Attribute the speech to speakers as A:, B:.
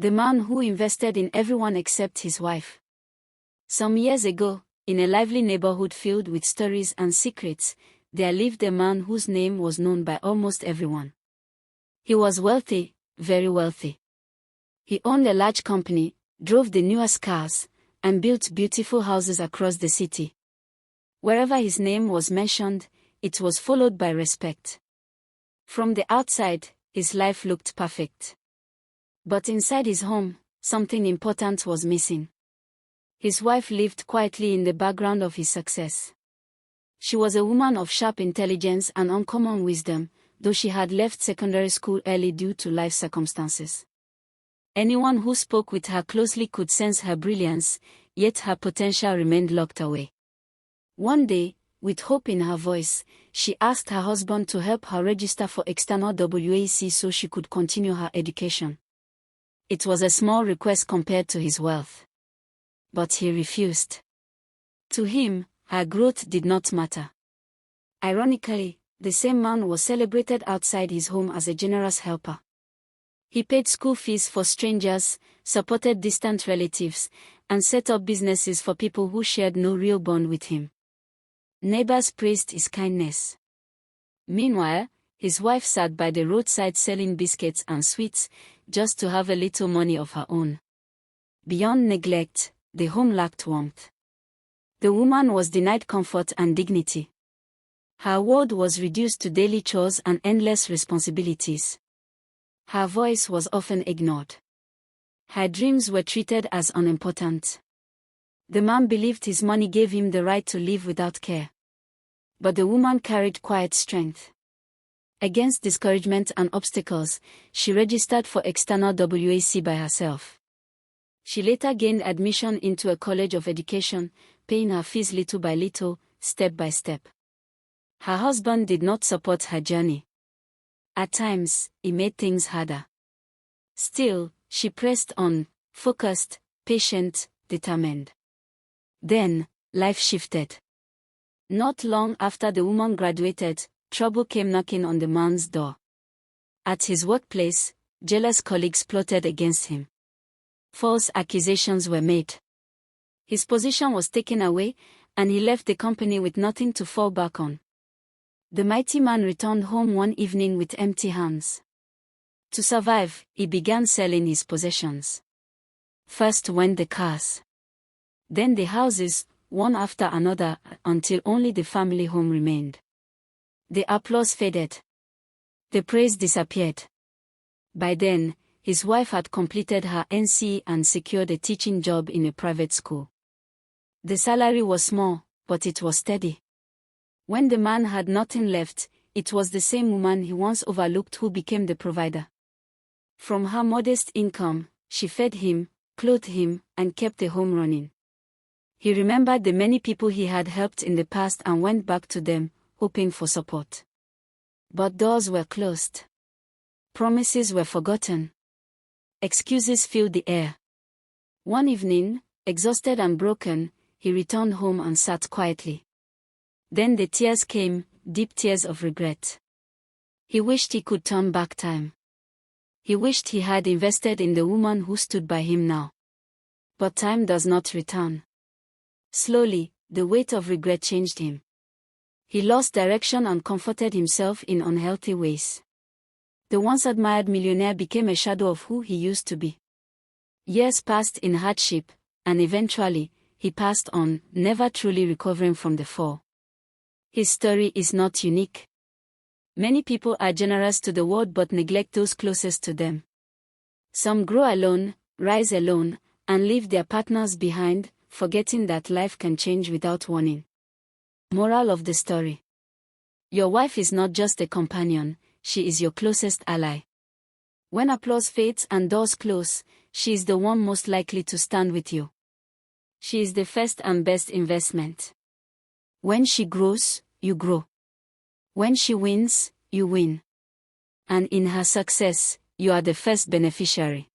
A: The man who invested in everyone except his wife. Some years ago, in a lively neighborhood filled with stories and secrets, there lived a man whose name was known by almost everyone. He was wealthy, very wealthy. He owned a large company, drove the newest cars, and built beautiful houses across the city. Wherever his name was mentioned, it was followed by respect. From the outside, his life looked perfect. But inside his home, something important was missing. His wife lived quietly in the background of his success. She was a woman of sharp intelligence and uncommon wisdom, though she had left secondary school early due to life circumstances. Anyone who spoke with her closely could sense her brilliance, yet her potential remained locked away. One day, with hope in her voice, she asked her husband to help her register for external WAC so she could continue her education. It was a small request compared to his wealth. But he refused. To him, her growth did not matter. Ironically, the same man was celebrated outside his home as a generous helper. He paid school fees for strangers, supported distant relatives, and set up businesses for people who shared no real bond with him. Neighbors praised his kindness. Meanwhile, his wife sat by the roadside selling biscuits and sweets, just to have a little money of her own. Beyond neglect, the home lacked warmth. The woman was denied comfort and dignity. Her world was reduced to daily chores and endless responsibilities. Her voice was often ignored. Her dreams were treated as unimportant. The man believed his money gave him the right to live without care. But the woman carried quiet strength. Against discouragement and obstacles, she registered for external WAC by herself. She later gained admission into a college of education, paying her fees little by little, step by step. Her husband did not support her journey. At times, it made things harder. Still, she pressed on, focused, patient, determined. Then, life shifted. Not long after the woman graduated, trouble came knocking on the man's door. At his workplace, jealous colleagues plotted against him. False accusations were made. His position was taken away, and he left the company with nothing to fall back on. The mighty man returned home one evening with empty hands. To survive, he began selling his possessions. First went the cars. Then the houses, one after another, until only the family home remained. The applause faded. The praise disappeared. By then, his wife had completed her NCE and secured a teaching job in a private school. The salary was small, but it was steady. When the man had nothing left, it was the same woman he once overlooked who became the provider. From her modest income, she fed him, clothed him, and kept the home running. He remembered the many people he had helped in the past and went back to them, hoping for support. But doors were closed. Promises were forgotten. Excuses filled the air. One evening, exhausted and broken, he returned home and sat quietly. Then the tears came, deep tears of regret. He wished he could turn back time. He wished he had invested in the woman who stood by him now. But time does not return. Slowly, the weight of regret changed him. He lost direction and comforted himself in unhealthy ways. The once admired millionaire became a shadow of who he used to be. Years passed in hardship, and eventually, he passed on, never truly recovering from the fall. His story is not unique. Many people are generous to the world but neglect those closest to them. Some grow alone, rise alone, and leave their partners behind, forgetting that life can change without warning. Moral of the story: your wife is not just a companion, she is your closest ally. When applause fades and doors close, she is the one most likely to stand with you. She is the first and best investment. When she grows, you grow. When she wins, you win. And in her success, you are the first beneficiary.